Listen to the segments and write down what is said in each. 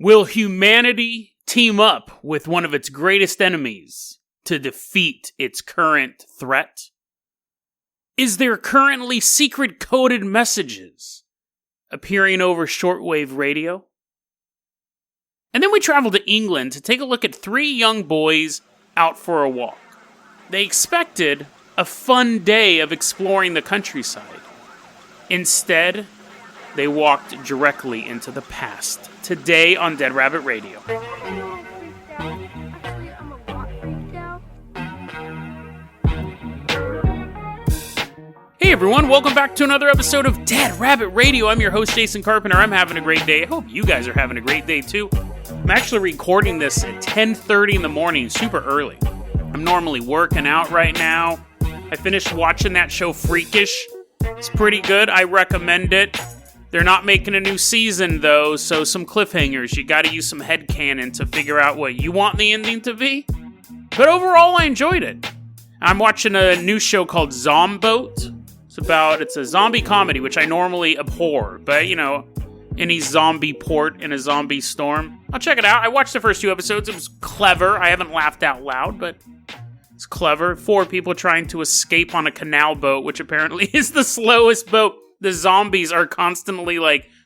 Will humanity team up with one of its greatest enemies to defeat its current threat? Is there currently secret coded messages appearing over shortwave radio? And then we travel to England to take a look at 3 young boys out for a walk. They expected a fun day of exploring the countryside. Instead, they walked directly into the past. Today on Dead Rabbit Radio. Hey everyone, welcome back to another episode of Dead Rabbit Radio. I'm your host, Jason Carpenter. I'm having a great day. I hope you guys are having a great day too. I'm actually recording this at 10:30 in the morning, super early. I'm normally working out right now. I finished watching that show Freakish. It's pretty good. I recommend it. They're not making a new season, though, so some cliffhangers. You gotta use some headcanon to figure out what you want the ending to be. But overall, I enjoyed it. I'm watching a new show called Zomboat. It's a zombie comedy, which I normally abhor. But, you know, any zombie port in a zombie storm. I'll check it out. I watched the first 2 episodes. It was clever. I haven't laughed out loud, but it's clever. 4 people trying to escape on a canal boat, which apparently is the slowest boat. The zombies are constantly,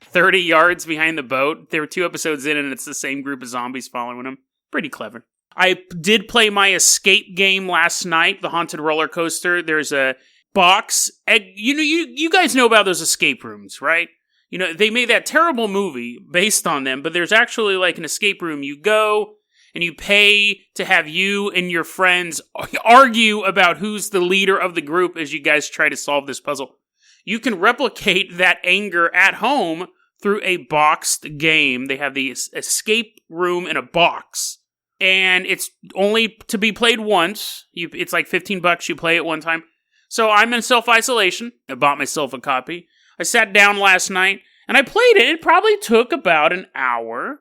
30 yards behind the boat. There were 2 episodes in, and it's the same group of zombies following them. Pretty clever. I did play my escape game last night, the Haunted Roller Coaster. There's a box. You guys know about those escape rooms, right? You know, they made that terrible movie based on them, but there's actually, an escape room. You go, and you pay to have you and your friends argue about who's the leader of the group as you guys try to solve this puzzle. You can replicate that anger at home through a boxed game. They have the escape room in a box. And it's only to be played once. It's like $15. You play it one time. So I'm in self-isolation. I bought myself a copy. I sat down last night and I played it. It probably took about an hour.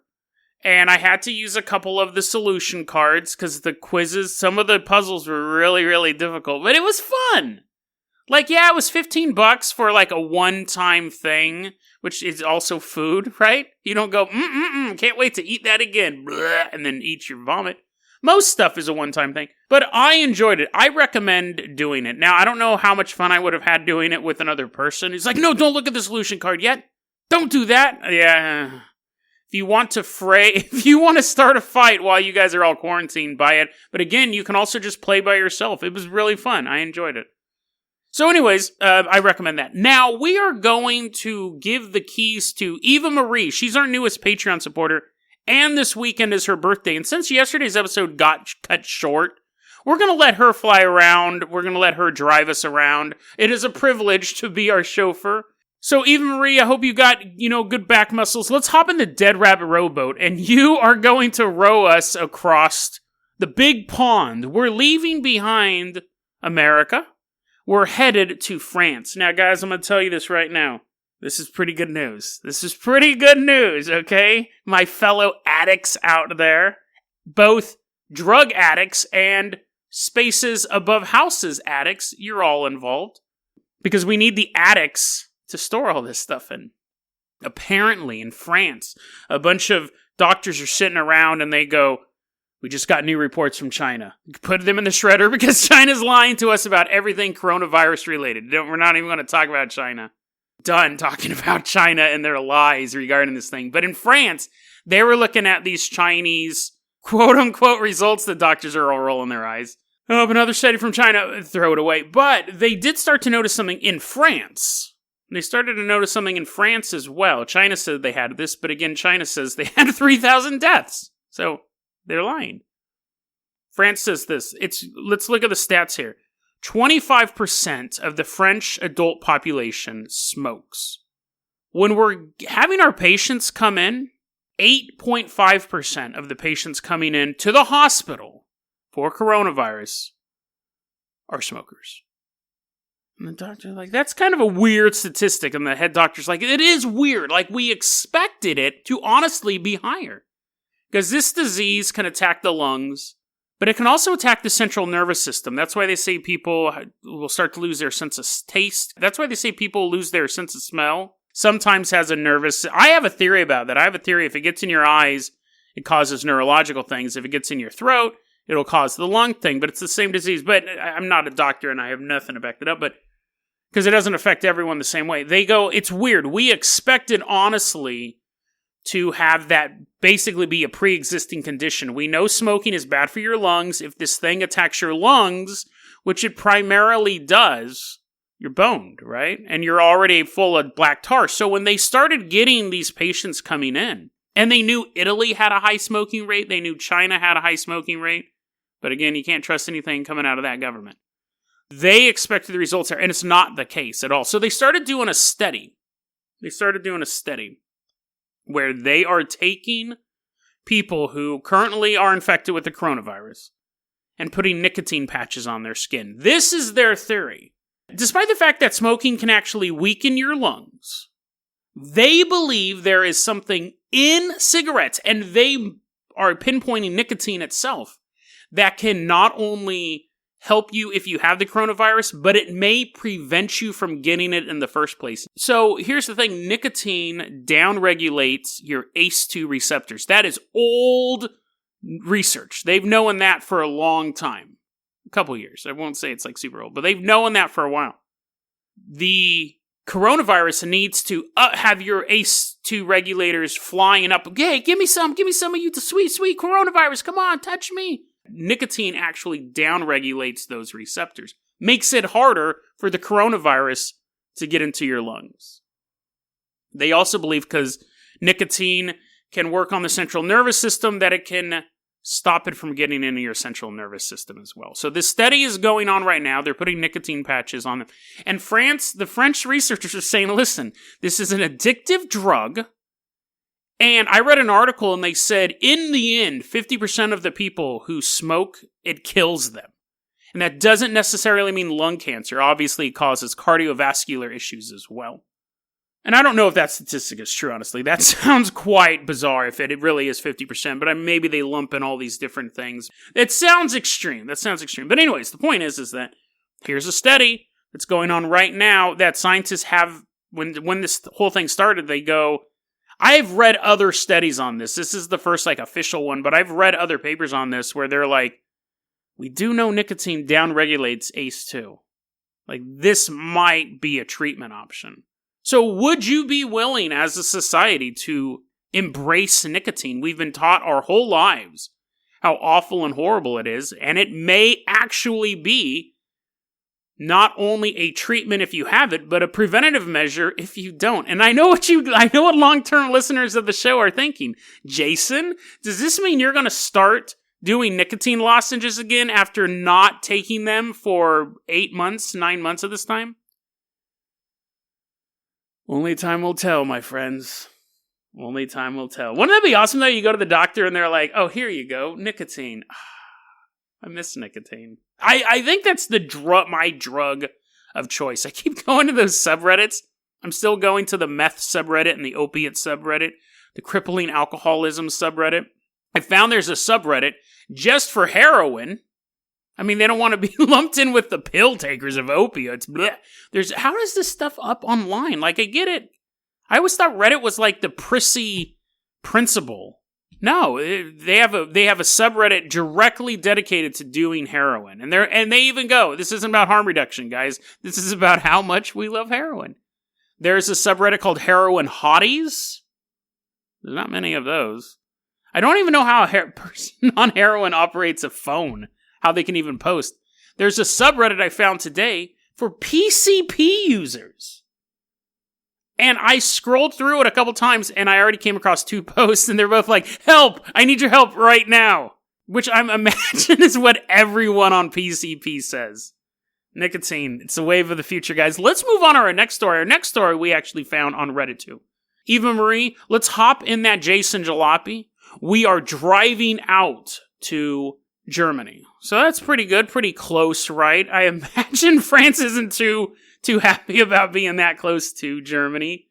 And I had to use a couple of the solution cards because the quizzes, some of the puzzles were really, really difficult. But it was fun. It was $15 for a one-time thing, which is also food, right? You don't go, can't wait to eat that again, blah, and then eat your vomit. Most stuff is a one-time thing, but I enjoyed it. I recommend doing it. Now, I don't know how much fun I would have had doing it with another person. He's like, no, don't look at the solution card yet. Don't do that. Yeah. If you want to start a fight while you guys are all quarantined, buy it. But again, you can also just play by yourself. It was really fun. I enjoyed it. So anyways, I recommend that. Now, we are going to give the keys to Eva Marie. She's our newest Patreon supporter, and this weekend is her birthday. And since yesterday's episode got cut short, we're going to let her fly around. We're going to let her drive us around. It is a privilege to be our chauffeur. So Eva Marie, I hope you got, good back muscles. Let's hop in the Dead Rabbit rowboat, and you are going to row us across the big pond. We're leaving behind America. We're headed to France. Now, guys, I'm going to tell you this right now. This is pretty good news. Okay? My fellow addicts out there, both drug addicts and spaces above houses addicts, you're all involved. Because we need the attics to store all this stuff in. Apparently, in France, a bunch of doctors are sitting around and they go, we just got new reports from China. Put them in the shredder because China's lying to us about everything coronavirus related. We're not even going to talk about China. Done talking about China and their lies regarding this thing. But in France, they were looking at these Chinese quote-unquote results. The doctors are all rolling their eyes. Oh, another study from China. Throw it away. But they did start to notice something in France. They started to notice something in France as well. China said they had this, but again, China says they had 3,000 deaths. So they're lying. France says this. Let's look at the stats here. 25% of the French adult population smokes. When we're having our patients come in, 8.5% of the patients coming in to the hospital for coronavirus are smokers. And the doctor's like, that's kind of a weird statistic. And the head doctor's like, it is weird. We expected it to honestly be higher. Because this disease can attack the lungs, but it can also attack the central nervous system. That's why they say people will start to lose their sense of taste. That's why they say people lose their sense of smell. sometimes has a nervous... I have a theory about that. I have a theory if it gets in your eyes, it causes neurological things. If it gets in your throat, it'll cause the lung thing, but it's the same disease. But I'm not a doctor and I have nothing to back it up, but because it doesn't affect everyone the same way. They go, it's weird. We expected, honestly, to have that basically be a pre-existing condition. We know smoking is bad for your lungs. If this thing attacks your lungs, which it primarily does, you're boned, right? And you're already full of black tar. So when they started getting these patients coming in, and they knew Italy had a high smoking rate, they knew China had a high smoking rate, but again, you can't trust anything coming out of that government. They expected the results there, and it's not the case at all. So they started doing a study. Where they are taking people who currently are infected with the coronavirus and putting nicotine patches on their skin. This is their theory. Despite the fact that smoking can actually weaken your lungs, they believe there is something in cigarettes, and they are pinpointing nicotine itself, that can not only help you if you have the coronavirus, but it may prevent you from getting it in the first place. So here's the thing, nicotine downregulates your ACE2 receptors. That is old research. They've known that for a long time. A couple years. I won't say it's like super old, but they've known that for a while. The coronavirus needs to have your ACE2 regulators flying up. Hey, give me some of you, the sweet, sweet coronavirus. Come on, touch me. Nicotine actually downregulates those receptors. Makes it harder for the coronavirus to get into your lungs. They also believe because nicotine can work on the central nervous system that it can stop it from getting into your central nervous system as well. So this study is going on right now. They're putting nicotine patches on them. And the French researchers are saying, listen, this is an addictive drug. And I read an article and they said, in the end, 50% of the people who smoke, it kills them. And that doesn't necessarily mean lung cancer. Obviously, it causes cardiovascular issues as well. And I don't know if that statistic is true, honestly. That sounds quite bizarre if it really is 50%, but maybe they lump in all these different things. It sounds extreme. But anyways, the point is that here's a study that's going on right now that scientists have, when this whole thing started, they go, I've read other studies on this. This is the first official one, but I've read other papers on this where they're like, we do know nicotine downregulates ACE2. This might be a treatment option. So would you be willing as a society to embrace nicotine? We've been taught our whole lives how awful and horrible it is, and it may actually be not only a treatment if you have it, but a preventative measure if you don't. And I know what long-term listeners of the show are thinking. Jason, does this mean you're going to start doing nicotine lozenges again after not taking them for 9 months of this time? Only time will tell, my friends. Only time will tell. Wouldn't that be awesome, though? You go to the doctor and they're like, oh, here you go, nicotine. I miss nicotine. I think that's my drug of choice. I keep going to those subreddits. I'm still going to the meth subreddit and the opiate subreddit, the crippling alcoholism subreddit. I found there's a subreddit just for heroin. I mean, they don't want to be lumped in with the pill takers of opioids. How is this stuff up online? I get it. I always thought Reddit was the prissy principle. No, they have a subreddit directly dedicated to doing heroin. And they even go, this isn't about harm reduction, guys. This is about how much we love heroin. There's a subreddit called Heroin Hotties. There's not many of those. I don't even know how a person on heroin operates a phone. How they can even post. There's a subreddit I found today for PCP users. And I scrolled through it a couple times and I already came across 2 posts and they're both like, help! I need your help right now! Which I'm imagine is what everyone on PCP says. Nicotine, it's the wave of the future, guys. Let's move on to our next story. Our next story we actually found on Reddit too. Eva Marie, let's hop in that Jason Jalopy. We are driving out to Germany. So that's pretty good, pretty close, right? I imagine France isn't too happy about being that close to Germany,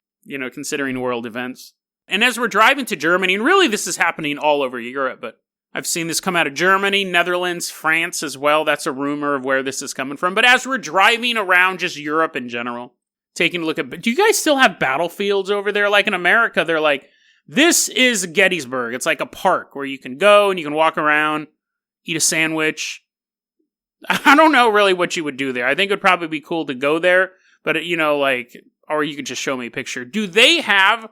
considering world events. And as we're driving to Germany, and really this is happening all over Europe, but I've seen this come out of Germany, Netherlands, France as well. That's a rumor of where this is coming from. But as we're driving around just Europe in general, taking a look at... Do you guys still have battlefields over there? Like in America, they're like, this is Gettysburg. It's like a park where you can go and you can walk around, eat a sandwich. I don't know really what you would do there. I think it would probably be cool to go there, but or you could just show me a picture. Do they have...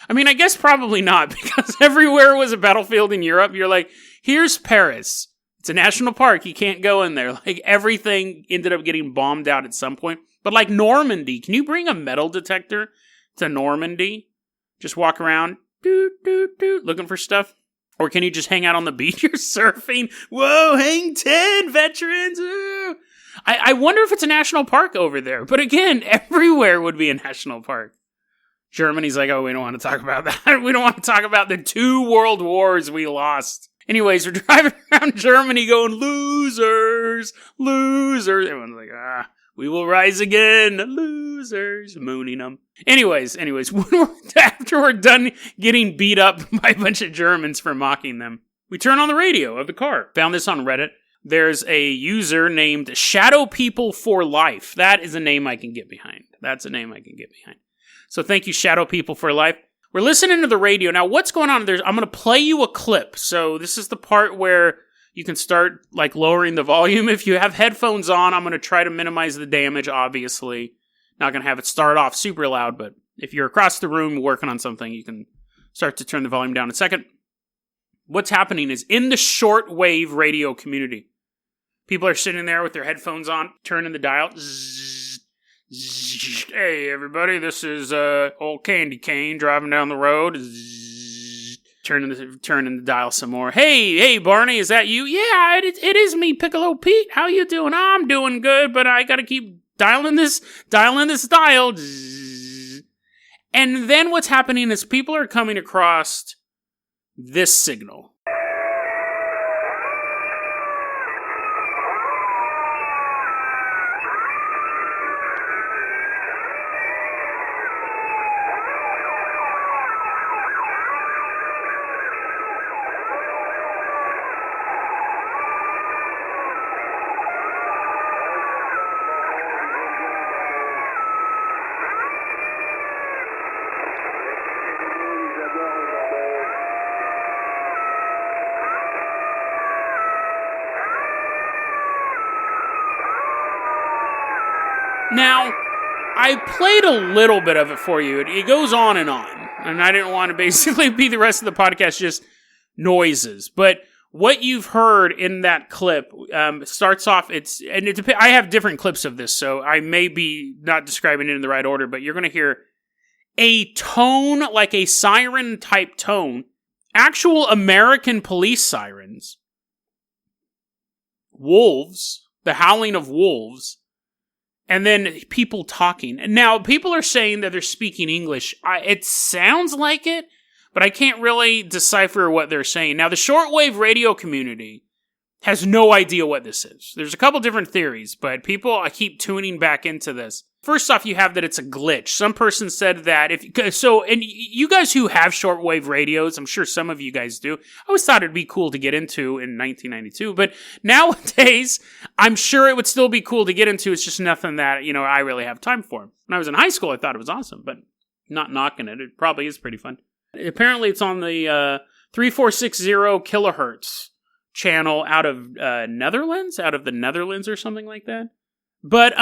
I mean, I guess probably not, because everywhere was a battlefield in Europe. You're like, here's Paris. It's a national park. You can't go in there. Like, everything ended up getting bombed out at some point. But like Normandy, can you bring a metal detector to Normandy? Just walk around, looking for stuff? Or can you just hang out on the beach? You're surfing. Whoa, hang 10, veterans. Ooh. I wonder if it's a national park over there. But again, everywhere would be a national park. Germany's like, oh, we don't want to talk about that. We don't want to talk about the 2 world wars we lost. Anyways, we're driving around Germany going, losers, losers. Everyone's like, we will rise again, losers, mooning them. Anyways, after we're done getting beat up by a bunch of Germans for mocking them, we turn on the radio of the car. Found this on Reddit. There's a user named Shadow People for Life. That is a name I can get behind. That's a name I can get behind. So thank you, Shadow People for Life. We're listening to the radio. Now, what's going on? I'm going to play you a clip. So this is the part where you can start like lowering the volume. If you have headphones on, I'm going to try to minimize the damage, obviously. Not going to have it start off super loud, but if you're across the room working on something, you can start to turn the volume down in a second. What's happening is in the shortwave radio community, people are sitting there with their headphones on, turning the dial. Hey everybody, this is old Candy Cane driving down the road. Turning the dial some more. Hey Barney, is that you? Yeah, it is me, Piccolo Pete. How you doing? I'm doing good, but I gotta keep dialing this dial. And then what's happening is people are coming across this signal. Now, I played a little bit of it for you. It goes on, and I didn't want to basically be the rest of the podcast just noises. But what you've heard in that clip starts off. I have different clips of this, so I may be not describing it in the right order. But you're going to hear a tone like a siren type tone, actual American police sirens, wolves, the howling of wolves. And then people talking. Now, people are saying that they're speaking English. It sounds like it, but I can't really decipher what they're saying. Now, the shortwave radio community has no idea what this is. There's a couple different theories, but I keep tuning back into this. First off, you have that it's a glitch. Some person said that and you guys who have shortwave radios, I'm sure some of you guys do. I always thought it'd be cool to get into in 1992, but nowadays, I'm sure it would still be cool to get into. It's just nothing that, I really have time for. When I was in high school, I thought it was awesome, but not knocking it. It probably is pretty fun. Apparently, it's on the 3460 kilohertz channel out of the Netherlands or something like that. But,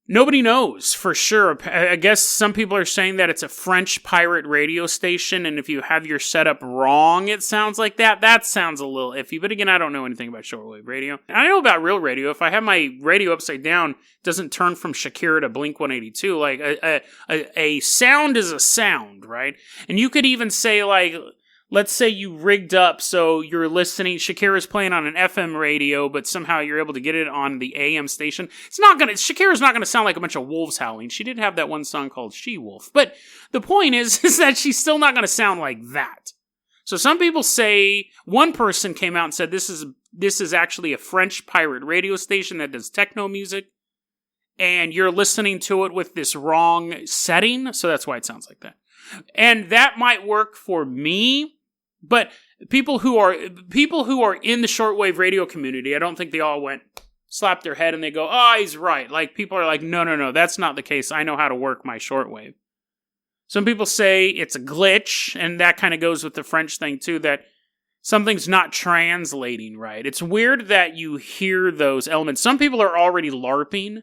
nobody knows for sure. I guess some people are saying that it's a French pirate radio station, and if you have your setup wrong, it sounds like that. That sounds a little iffy, but again, I don't know anything about shortwave radio. I know about real radio. If I have my radio upside down, it doesn't turn from Shakira to Blink-182. Like, a sound is a sound, right? And you could even say, like, let's say you rigged up so you're listening, Shakira's playing on an FM radio, but somehow you're able to get it on the AM station. Shakira's not gonna sound like a bunch of wolves howling. She did have that one song called She-Wolf. But the point is that she's still not gonna sound like that. So some people say, one person came out and said this is actually a French pirate radio station that does techno music, and you're listening to it with this wrong setting, so that's why it sounds like that. And that might work for me, but people who are in the shortwave radio community, I don't think they all went, slap their head and they go, oh, he's right. Like, people are like, no, that's not the case. I know how to work my shortwave. Some people say it's a glitch, and that kind of goes with the French thing, too, that something's not translating right. It's weird that you hear those elements. Some people are already LARPing, and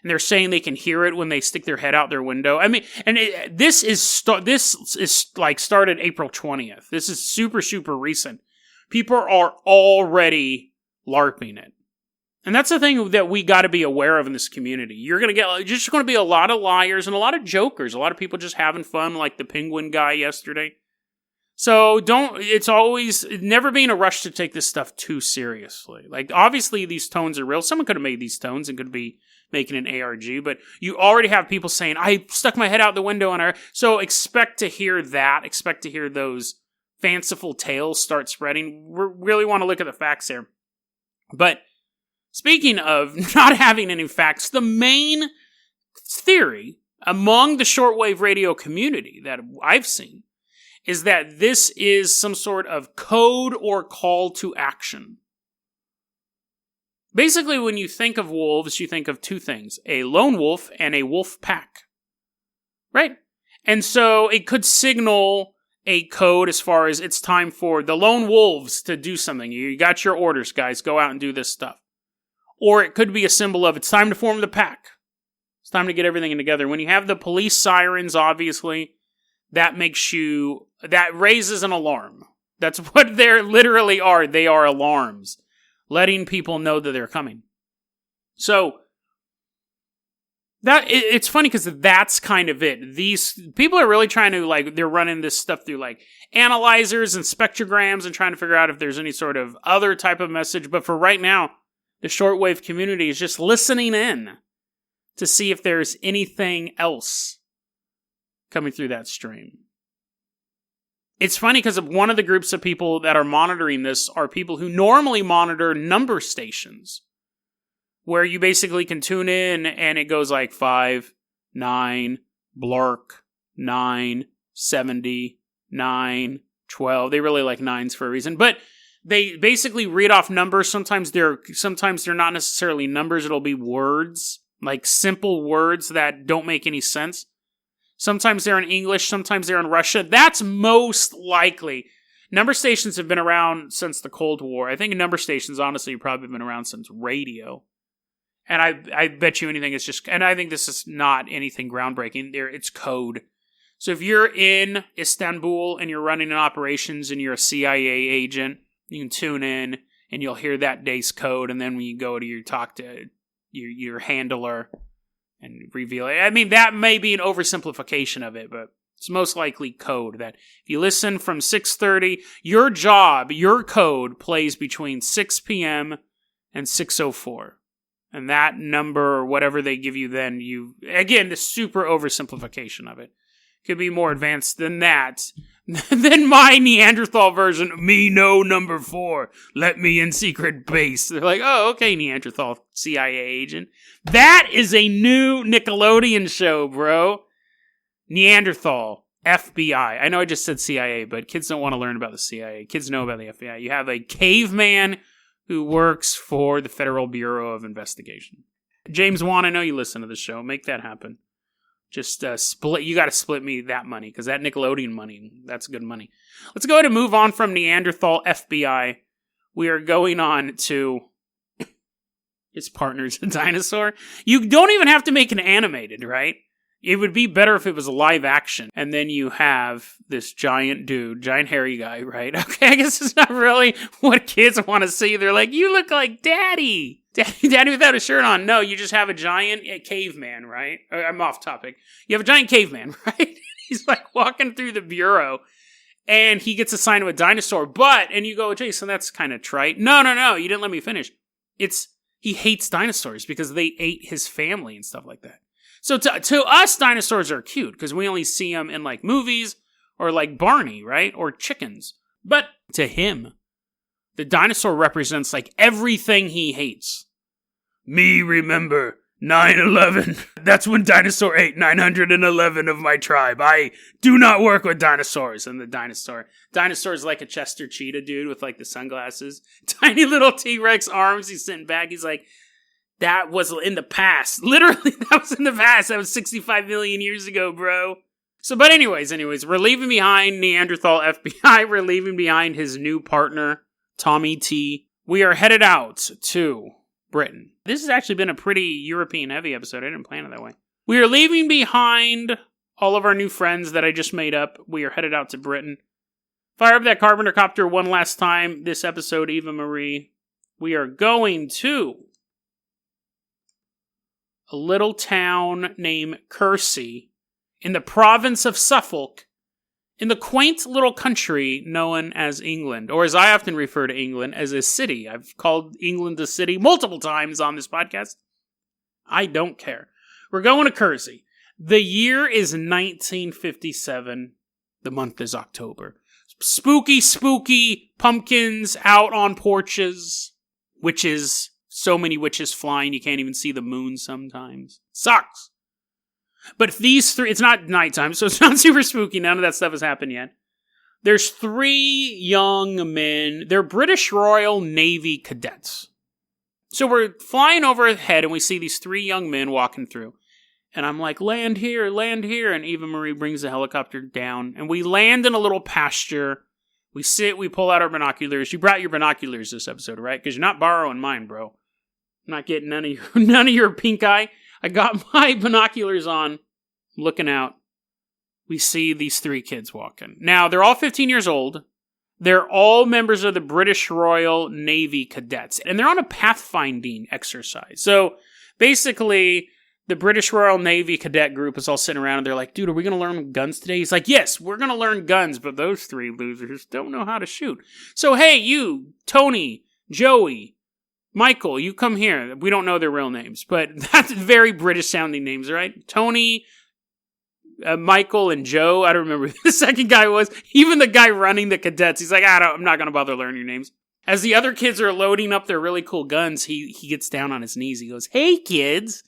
they're saying they can hear it when they stick their head out their window. I mean, and this is started April 20th. This is super, super recent. People are already LARPing it. And that's the thing that we got to be aware of in this community. You're just going to be a lot of liars and a lot of jokers. A lot of people just having fun, like the penguin guy yesterday. So never be in a rush to take this stuff too seriously. Like, obviously these tones are real. Someone could have made these tones and could be making an ARG, but you already have people saying, I stuck my head out the window so expect to hear that. Expect to hear those fanciful tales start spreading. We really want to look at the facts here. But speaking of not having any facts, the main theory among the shortwave radio community that I've seen is that this is some sort of code or call to action. Basically, when you think of wolves, you think of two things: a lone wolf and a wolf pack. Right? And so it could signal a code as far as it's time for the lone wolves to do something. You got your orders, guys. Go out and do this stuff. Or it could be a symbol of it's time to form the pack. It's time to get everything together. When you have the police sirens, obviously, that raises an alarm. That's what they literally are. They are alarms, letting people know that they're coming. So, it's funny because that's kind of it. These people are really trying to, they're running this stuff through, analyzers and spectrograms and trying to figure out if there's any sort of other type of message. But for right now, the shortwave community is just listening in to see if there's anything else coming through that stream. It's funny because one of the groups of people that are monitoring this are people who normally monitor number stations, where you basically can tune in and it goes like 5, 9, blark, 9, 70, 9, 12. They really like nines for a reason. But they basically read off numbers. Sometimes they're not necessarily numbers. It'll be words, like simple words that don't make any sense. Sometimes they're in English. Sometimes they're in Russian. That's most likely. Number stations have been around since the Cold War. I think number stations, honestly, have probably been around since radio. And I bet you anything it's just... And I think this is not anything groundbreaking. It's code. So if you're in Istanbul and you're running an operations and you're a CIA agent, you can tune in and you'll hear that day's code. And then when you go to talk to your handler and reveal it. I mean, that may be an oversimplification of it, but it's most likely code. That if you listen from 6:30, your code plays between 6 p.m. and 6:04. And that number, or whatever they give you then, again, the super oversimplification of it. Could be more advanced than that. Than my Neanderthal version, me no number 4, let me in secret base. They're like, oh, okay, Neanderthal CIA agent. That is a new Nickelodeon show, bro. Neanderthal, FBI. I know I just said CIA, but kids don't want to learn about the CIA. Kids know about the FBI. You have a caveman who works for the Federal Bureau of Investigation. James Wan, I know you listen to the show. Make that happen. Just you got to split me that money, because that Nickelodeon money, that's good money. Let's go ahead and move on from Neanderthal FBI. We are going on to his partner's a dinosaur. You don't even have to make an animated, right? It would be better if it was live action. And then you have this giant dude, giant hairy guy, right? Okay, I guess it's not really what kids want to see. They're like, you look like daddy. Daddy without a shirt on. No, you just have a giant caveman, right? I'm off topic. You have a giant caveman, right? He's like walking through the bureau and he gets assigned to a dinosaur. And you go, Jason, that's kind of trite. No, you didn't let me finish. He hates dinosaurs because they ate his family and stuff like that. So to us, dinosaurs are cute because we only see them in like movies or like Barney, right? Or chickens. But to him, the dinosaur represents like everything he hates. Me remember 9/11. That's when dinosaur ate 911 of my tribe. I do not work with dinosaurs. And the dinosaur's like a Chester cheetah dude with like the sunglasses. Tiny little T-Rex arms. He's sitting back. He's like, That was in the past. Literally, that was in the past. That was 65 million years ago, bro. So, but anyways, we're leaving behind Neanderthal FBI. We're leaving behind his new partner, Tommy T. We are headed out to Britain. This has actually been a pretty European-heavy episode. I didn't plan it that way. We are leaving behind all of our new friends that I just made up. We are headed out to Britain. Fire up that carpenter copter one last time. This episode, Eva Marie. We are going to a little town named Kersey in the province of Suffolk, in the quaint little country known as England, or as I often refer to England, as a city. I've called England a city multiple times on this podcast. I don't care. We're going to Kersey. The year is 1957. The month is October. Spooky, spooky pumpkins out on porches. Witches. So many witches flying, you can't even see the moon sometimes. Sucks. But these three, it's not nighttime, so it's not super spooky. None of that stuff has happened yet. There's 3 young men. They're British Royal Navy cadets. So we're flying overhead, and we see these 3 young men walking through. And I'm like, land here. And Eva Marie brings the helicopter down. And we land in a little pasture. We sit, we pull out our binoculars. You brought your binoculars this episode, right? Because you're not borrowing mine, bro. I'm not getting none of your pink eye. I got my binoculars on, looking out. We see these 3 kids walking. Now, they're all 15 years old. They're all members of the British Royal Navy Cadets. And they're on a pathfinding exercise. So, basically, the British Royal Navy Cadet group is all sitting around and they're like, dude, are we going to learn guns today? He's like, yes, we're going to learn guns, but those 3 losers don't know how to shoot. So, hey, you, Tony, Joey, Michael, you come here. We don't know their real names, but that's very British-sounding names, right? Tony, Michael, and Joe. I don't remember who the second guy was. Even the guy running the cadets, he's like, I'm not going to bother learning your names. As the other kids are loading up their really cool guns, he gets down on his knees. He goes, hey, kids.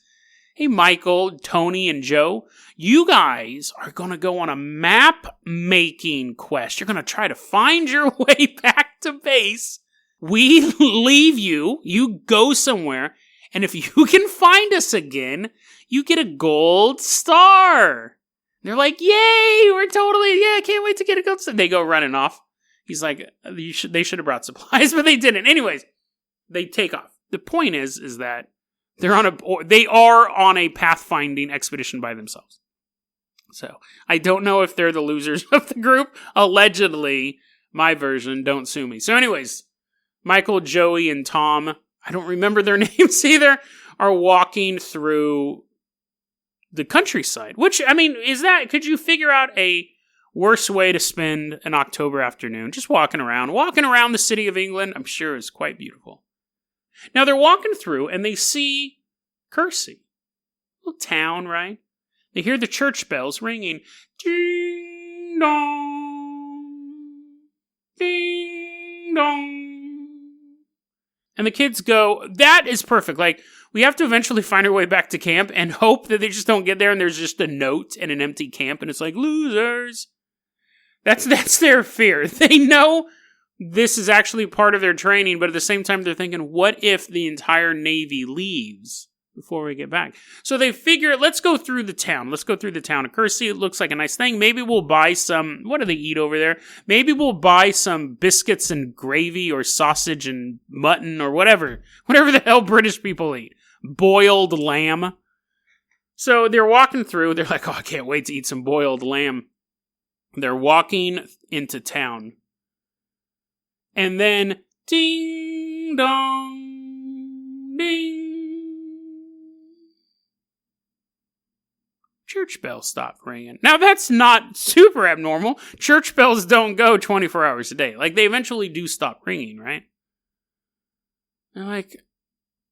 Hey, Michael, Tony, and Joe. You guys are going to go on a map-making quest. You're going to try to find your way back to base. We leave you, you go somewhere, and if you can find us again, you get a gold star. They're like, yay, I can't wait to get a gold star. They go running off. He's like, they should have brought supplies, but they didn't. Anyways, they take off. The point is that they are on a pathfinding expedition by themselves. So, I don't know if they're the losers of the group. Allegedly, my version, don't sue me. So anyways, Michael, Joey, and Tom, I don't remember their names either, are walking through the countryside. Which, could you figure out a worse way to spend an October afternoon? Just walking around the city of England, I'm sure is quite beautiful. Now they're walking through and they see Kersey. Little town, right? They hear the church bells ringing. Ding dong. Ding dong. And the kids go, that is perfect. Like, we have to eventually find our way back to camp and hope that they just don't get there and there's just a note and an empty camp and it's like, losers. That's their fear. They know this is actually part of their training, but at the same time they're thinking, what if the entire Navy leaves before we get back? So they figure, let's go through the town. Let's go through the town of Kersey. It looks like a nice thing. Maybe we'll buy some, what do they eat over there? Maybe we'll buy some biscuits and gravy or sausage and mutton or whatever the hell British people eat. Boiled lamb. So they're walking through. They're like, oh, I can't wait to eat some boiled lamb. They're walking into town. And then, ding dong, ding. Church bells stop ringing. Now, that's not super abnormal. Church bells don't go 24 hours a day. Like, they eventually do stop ringing, right? And like,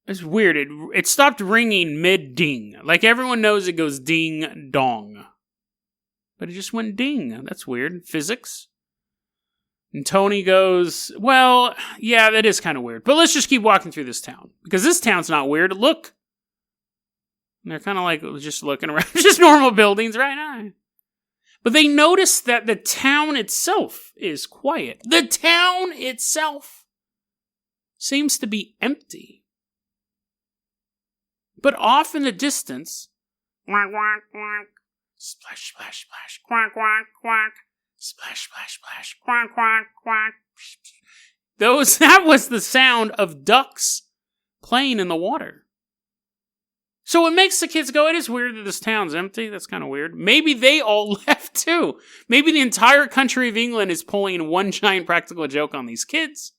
it's weird. It stopped ringing mid-ding. Like, everyone knows it goes ding-dong. But it just went ding. That's weird. Physics. And Tony goes, well, yeah, that is kind of weird. But let's just keep walking through this town. Because this town's not weird. Look. And they're kind of like just looking around. Just normal buildings, right? But they notice that the town itself is quiet. The town itself seems to be empty. But off in the distance, quack, quack, quack, splash, splash, splash, quack, quack, quack, splash, splash, splash, quack, quack, quack. That was the sound of ducks playing in the water. So it makes the kids go, it is weird that this town's empty. That's kind of weird. Maybe they all left too. Maybe the entire country of England is pulling one giant practical joke on these kids.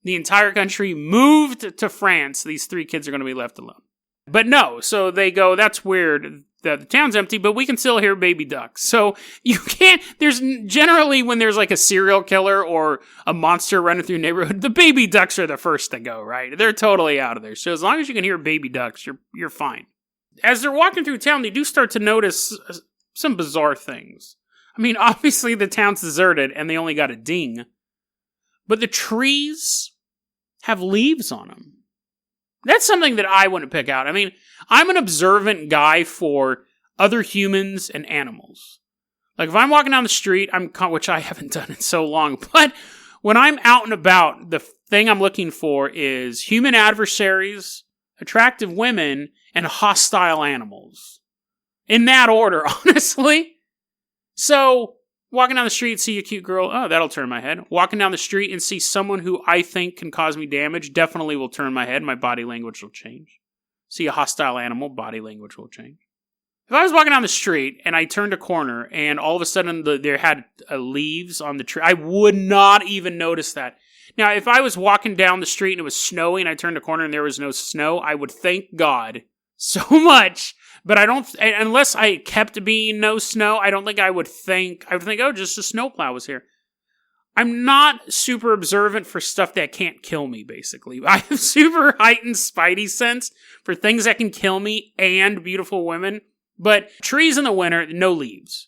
The entire country moved to France. These 3 kids are going to be left alone. But no, so they go, that's weird that the town's empty, but we can still hear baby ducks. So you can't, there's generally when there's like a serial killer or a monster running through a neighborhood, the baby ducks are the first to go, right? They're totally out of there. So as long as you can hear baby ducks, you're fine. As they're walking through town, they do start to notice some bizarre things. I mean, obviously the town's deserted and they only got a ding, but the trees have leaves on them. That's something that I wouldn't pick out. I mean, I'm an observant guy for other humans and animals. Like if I'm walking down the street, which I haven't done in so long, but when I'm out and about, the thing I'm looking for is human adversaries, attractive women, and hostile animals. In that order, honestly. So, walking down the street, see a cute girl, oh, that'll turn my head. Walking down the street and see someone who I think can cause me damage, definitely will turn my head. My body language will change. See a hostile animal, body language will change. If I was walking down the street and I turned a corner and all of a sudden there had leaves on the tree, I would not even notice that. Now, if I was walking down the street and it was snowing, I turned a corner and there was no snow, I would thank God so much. But I don't, unless I kept being no snow, I don't think I would think, oh, just a snowplow was here. I'm not super observant for stuff that can't kill me, basically. I have super heightened spidey sense for things that can kill me and beautiful women. But trees in the winter, no leaves.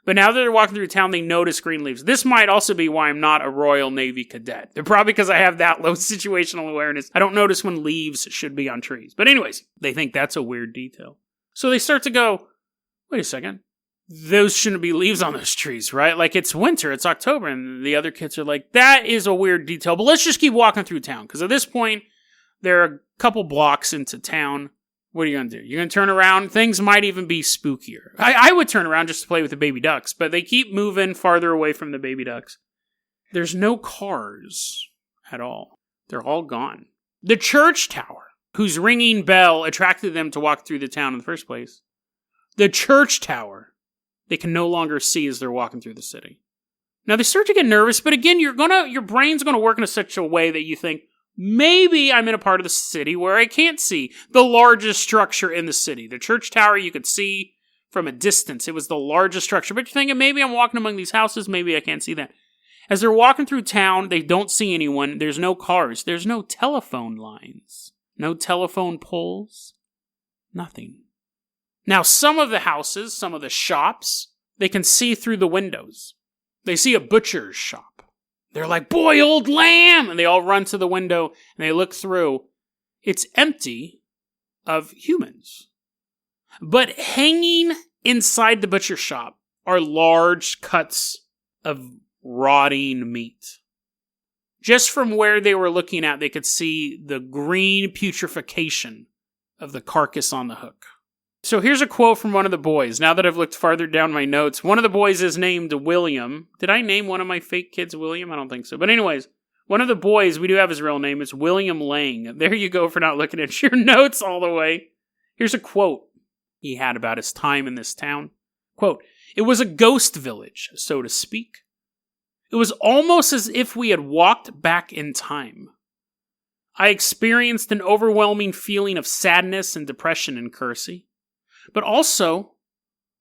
But now that they're walking through town, they notice green leaves. This might also be why I'm not a Royal Navy cadet. They're probably because I have that low situational awareness. I don't notice when leaves should be on trees. But anyways, they think that's a weird detail. So they start to go, wait a second, those shouldn't be leaves on those trees, right? Like it's winter, it's October, and the other kids are like, that is a weird detail, but let's just keep walking through town. Because at this point, they're a couple blocks into town. What are you going to do? You're going to turn around? Things might even be spookier. I would turn around just to play with the baby ducks, but they keep moving farther away from the baby ducks. There's no cars at all. They're all gone. The church tower, whose ringing bell attracted them to walk through the town in the first place. The church tower, they can no longer see as they're walking through the city. Now they start to get nervous, but again, your brain's gonna work in such a way that you think, maybe I'm in a part of the city where I can't see the largest structure in the city. The church tower you could see from a distance. It was the largest structure, but you're thinking, maybe I'm walking among these houses, maybe I can't see that. As they're walking through town, they don't see anyone. There's no cars. There's no telephone lines. No telephone poles. Nothing. Now, some of the houses, some of the shops, they can see through the windows. They see a butcher's shop. They're like, boiled lamb! And they all run to the window and they look through. It's empty of humans. But hanging inside the butcher shop are large cuts of rotting meat. Just from where they were looking at, they could see the green putrefaction of the carcass on the hook. So here's a quote from one of the boys. Now that I've looked farther down my notes, one of the boys is named William. Did I name one of my fake kids William? I don't think so. But anyways, one of the boys, we do have his real name. It's William Lang. There you go for not looking at your notes all the way. Here's a quote he had about his time in this town. Quote, "It was a ghost village, so to speak. It was almost as if we had walked back in time. I experienced an overwhelming feeling of sadness and depression in Kersey, but also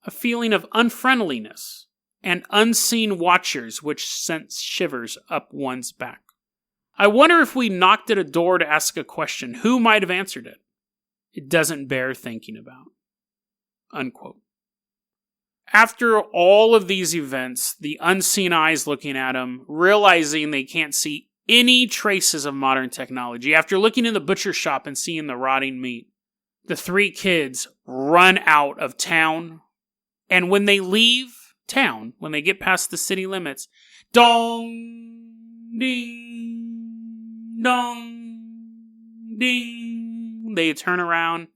a feeling of unfriendliness and unseen watchers which sent shivers up one's back. I wonder if we knocked at a door to ask a question, who might have answered it? It doesn't bear thinking about." Unquote. After all of these events, the unseen eyes looking at him, realizing they can't see any traces of modern technology, after looking in the butcher shop and seeing the rotting meat, the three kids run out of town. And when they leave town, when they get past the city limits, dong, ding, dong, ding, they turn around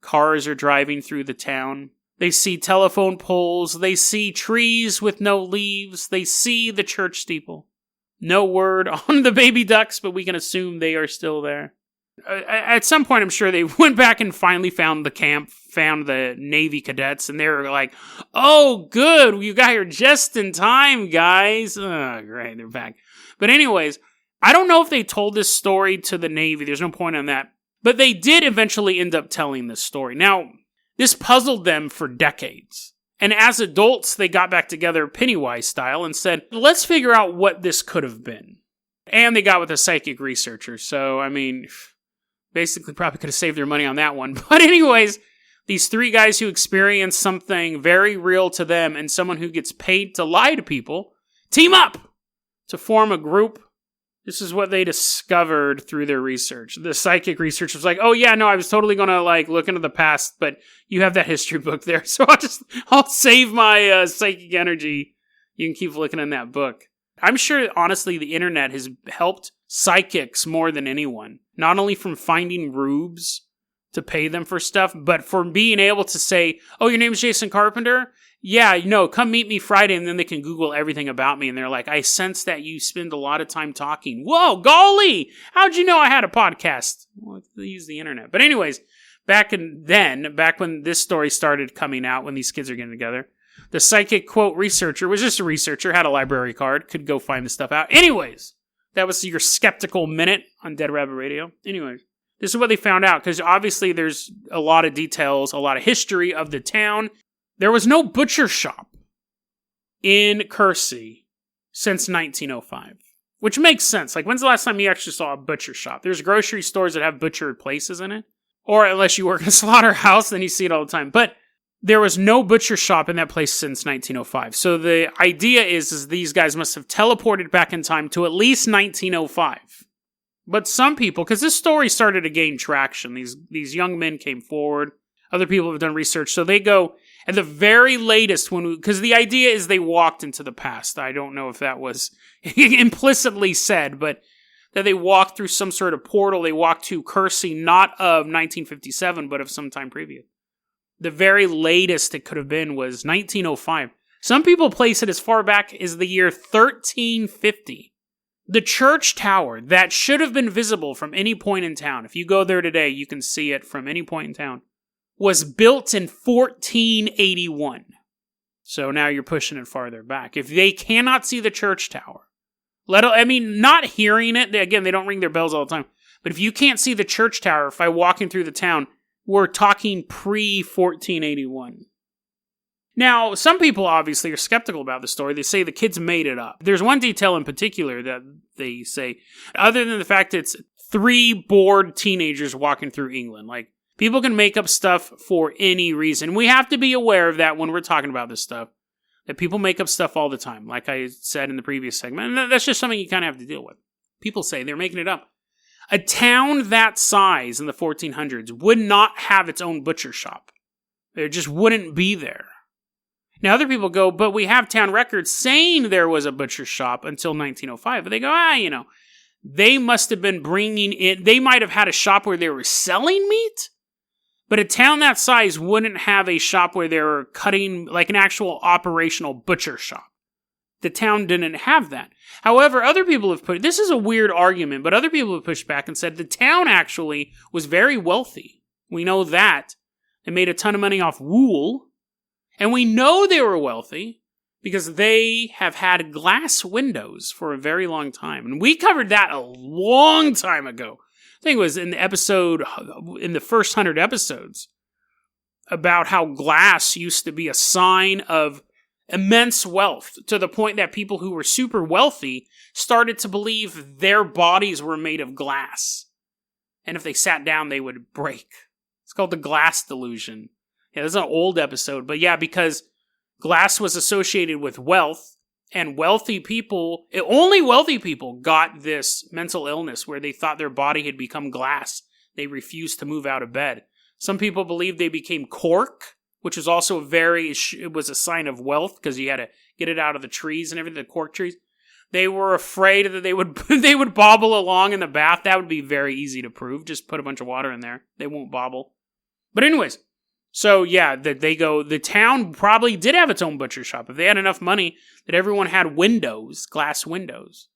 Cars are driving through the town. They see telephone poles. They see trees with no leaves. They see the church steeple. No word on the baby ducks, but we can assume they are still there. At some point, I'm sure they went back and finally found the camp, found the Navy cadets, and they were like, oh, good, you got here just in time, guys. Oh, great, they're back. But anyways, I don't know if they told this story to the Navy. There's no point on that. But they did eventually end up telling this story. Now, this puzzled them for decades. And as adults, they got back together Pennywise style and said, let's figure out what this could have been. And they got with a psychic researcher. So, I mean, basically probably could have saved their money on that one. But anyways, these three guys who experienced something very real to them and someone who gets paid to lie to people team up to form a group. This is what they discovered through their research. The psychic research was like, oh yeah, no, I was totally going to look into the past, but you have that history book there. So I'll save my psychic energy. You can keep looking in that book. I'm sure, honestly, the internet has helped psychics more than anyone. Not only from finding rubes to pay them for stuff, but for being able to say, oh, your name is Jason Carpenter? Yeah, come meet me Friday, and then they can Google everything about me, and they're like, I sense that you spend a lot of time talking. Whoa, golly! How'd you know I had a podcast? Well, they use the internet. But anyways, back when this story started coming out, when these kids are getting together, the psychic, quote, researcher was just a researcher, had a library card, could go find the stuff out. Anyways, that was your skeptical minute on Dead Rabbit Radio. Anyways, this is what they found out, because obviously there's a lot of details, a lot of history of the town. There was no butcher shop in Kersey since 1905, which makes sense. When's the last time you actually saw a butcher shop? There's grocery stores that have butcher places in it, or unless you work in a slaughterhouse, then you see it all the time. But there was no butcher shop in that place since 1905. So the idea is these guys must have teleported back in time to at least 1905. But some people, because this story started to gain traction, these young men came forward. Other people have done research, so they go at the very latest because the idea is they walked into the past. I don't know if that was implicitly said, but that they walked through some sort of portal. They walked to Kersey, not of 1957, but of some time previous. The very latest it could have been was 1905. Some people place it as far back as the year 1350. The church tower that should have been visible from any point in town, if you go there today, you can see it from any point in town, was built in 1481. So now you're pushing it farther back. If they cannot see the church tower, not hearing it, again, they don't ring their bells all the time, but if you can't see the church tower by walking through the town, we're talking pre-1481. Now, some people obviously are skeptical about the story. They say the kids made it up. There's one detail in particular that they say, other than the fact it's 3 bored teenagers walking through England. People can make up stuff for any reason. We have to be aware of that when we're talking about this stuff. That people make up stuff all the time, like I said in the previous segment. And that's just something you kind of have to deal with. People say they're making it up. A town that size in the 1400s would not have its own butcher shop. It just wouldn't be there. Now, other people go, but we have town records saying there was a butcher shop until 1905. But they go, they must have been bringing in, they might have had a shop where they were selling meat. But a town that size wouldn't have a shop where they were cutting, an actual operational butcher shop. The town didn't have that. However, other people have this is a weird argument, but other people have pushed back and said the town actually was very wealthy. We know that. They made a ton of money off wool. And we know they were wealthy because they have had glass windows for a very long time. And we covered that a long time ago. I think it was in the first 100 episodes, about how glass used to be a sign of immense wealth, to the point that people who were super wealthy started to believe their bodies were made of glass. And if they sat down, they would break. It's called the glass delusion. Yeah, that's an old episode, but yeah, because glass was associated with wealth, and only wealthy people got this mental illness where they thought their body had become glass. They refused to move out of bed. Some people believed they became cork, which was also it was a sign of wealth because you had to get it out of the trees and everything, the cork trees. They were afraid that they would bobble along in the bath. That would be very easy to prove. Just put a bunch of water in there. They won't bobble. But anyways, so yeah, the town probably did have its own butcher shop. If they had enough money that everyone had windows, glass windows,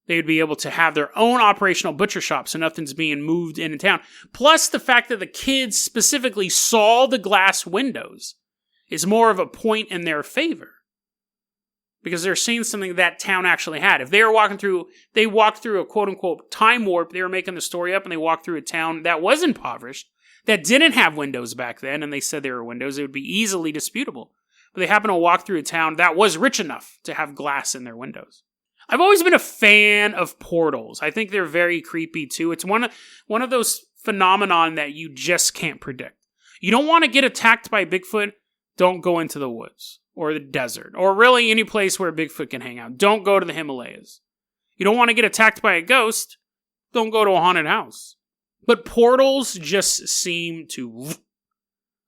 they would be able to have their own operational butcher shop, so nothing's being moved into town. Plus, the fact that the kids specifically saw the glass windows is more of a point in their favor. Because they're seeing something that town actually had. If they walked through a quote-unquote time warp, they were making the story up, and they walked through a town that was impoverished, that didn't have windows back then, and they said they were windows, it would be easily disputable. But they happen to walk through a town that was rich enough to have glass in their windows. I've always been a fan of portals. I think they're very creepy, too. It's one of those phenomenon that you just can't predict. You don't want to get attacked by Bigfoot, don't go into the woods. Or the desert, or really any place where Bigfoot can hang out. Don't go to the Himalayas. You don't want to get attacked by a ghost, don't go to a haunted house. But portals just seem to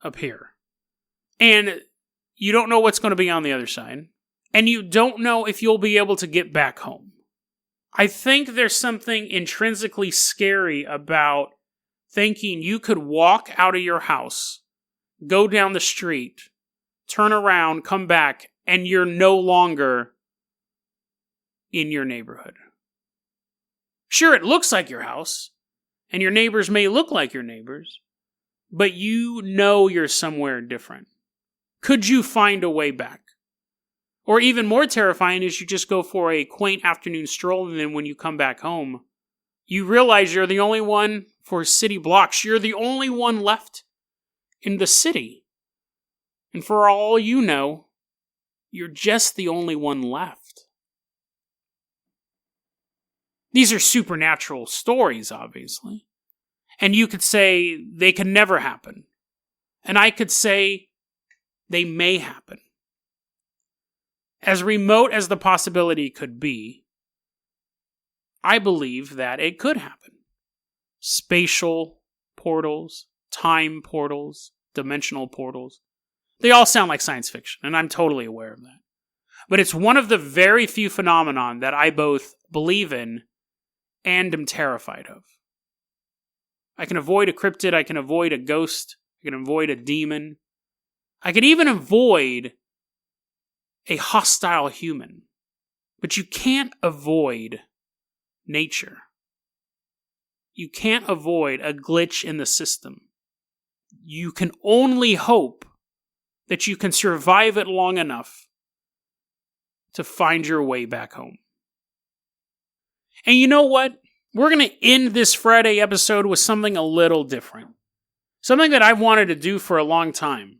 appear. And you don't know what's going to be on the other side. And you don't know if you'll be able to get back home. I think there's something intrinsically scary about thinking you could walk out of your house, go down the street, turn around, come back, and you're no longer in your neighborhood. Sure, it looks like your house, and your neighbors may look like your neighbors, but you know you're somewhere different. Could you find a way back? Or even more terrifying is you just go for a quaint afternoon stroll, and then when you come back home, you realize you're the only one for city blocks. You're the only one left in the city. And for all you know, you're just the only one left. These are supernatural stories, obviously. And you could say they can never happen. And I could say they may happen. As remote as the possibility could be, I believe that it could happen. Spatial portals, time portals, dimensional portals. They all sound like science fiction, and I'm totally aware of that. But it's one of the very few phenomenon that I both believe in and am terrified of. I can avoid a cryptid, I can avoid a ghost, I can avoid a demon. I can even avoid a hostile human. But you can't avoid nature. You can't avoid a glitch in the system. You can only hope that you can survive it long enough to find your way back home. And you know what? We're going to end this Friday episode with something a little different. Something that I've wanted to do for a long time.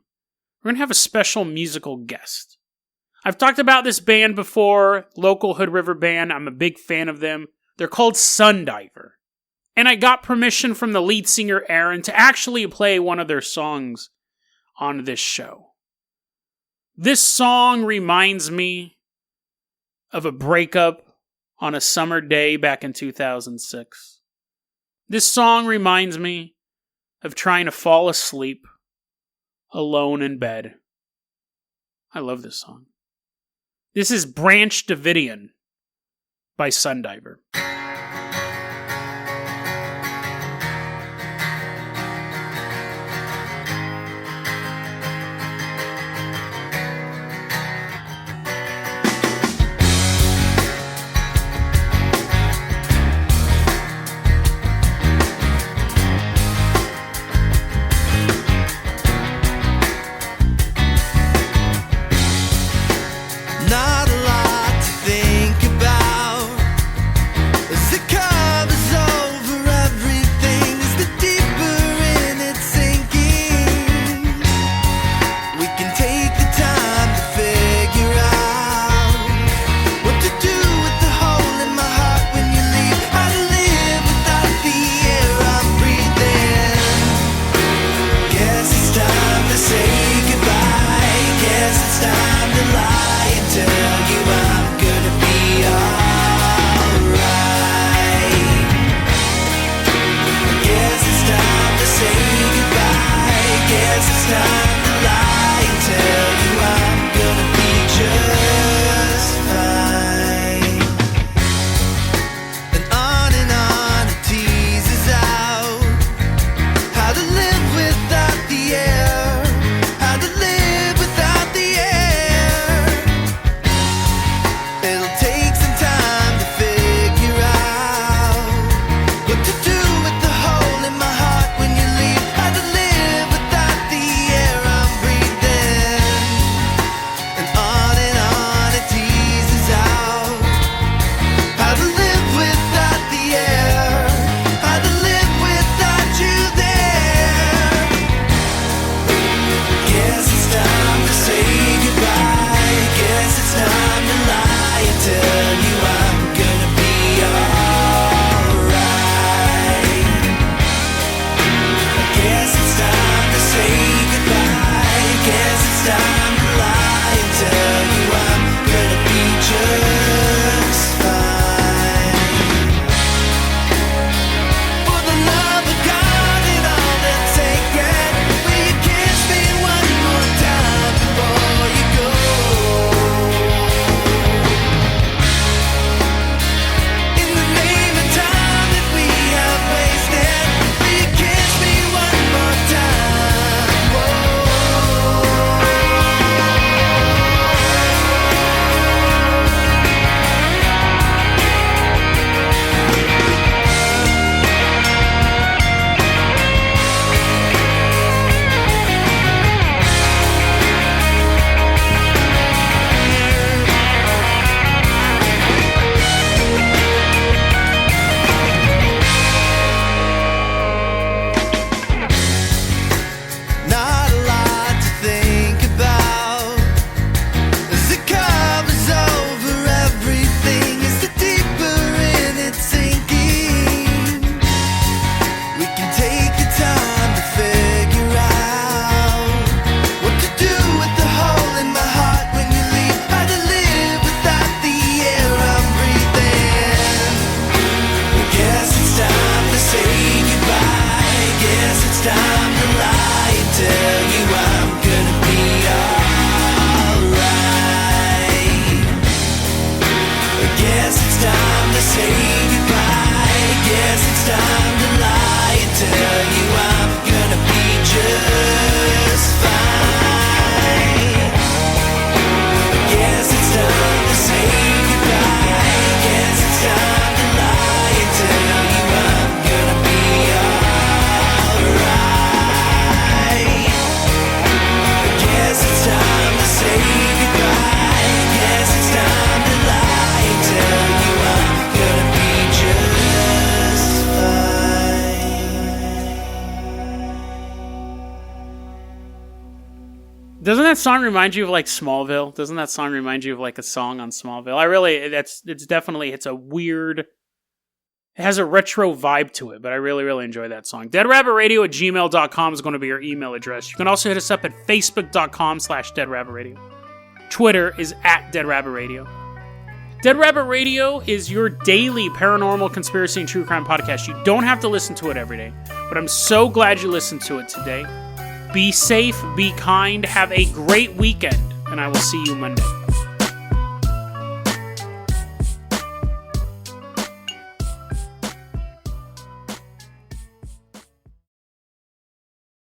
We're going to have a special musical guest. I've talked about this band before, local Hood River band. I'm a big fan of them. They're called Sundiver. And I got permission from the lead singer, Aaron, to actually play one of their songs on this show. This song reminds me of a breakup on a summer day back in 2006. This song reminds me of trying to fall asleep alone in bed. I love this song. This is Branch Davidian by Sundiver. Not a lot to think about. say goodbye. Guess it's time to lie and tell you I'm gonna be just fine. Guess it's time to say goodbye. Guess it's time to lie and tell you I'm gonna be alright. Guess it's time to say goodbye. Guess it's time to lie and tell you I'm gonna be just fine. Doesn't that song remind you of like Smallville? Doesn't that song remind you of like a song on Smallville? It's a weird, it has a retro vibe to it, but I really, really enjoy that song. DeadRabbitRadio@gmail.com is going to be your email address. You can also hit us up at Facebook.com/DeadRabbitRadio. Twitter is @DeadRabbitRadio. Dead Rabbit Radio is your daily paranormal conspiracy and true crime podcast. You don't have to listen to it every day, but I'm so glad you listened to it today. Be safe, be kind, have a great weekend, and I will see you Monday.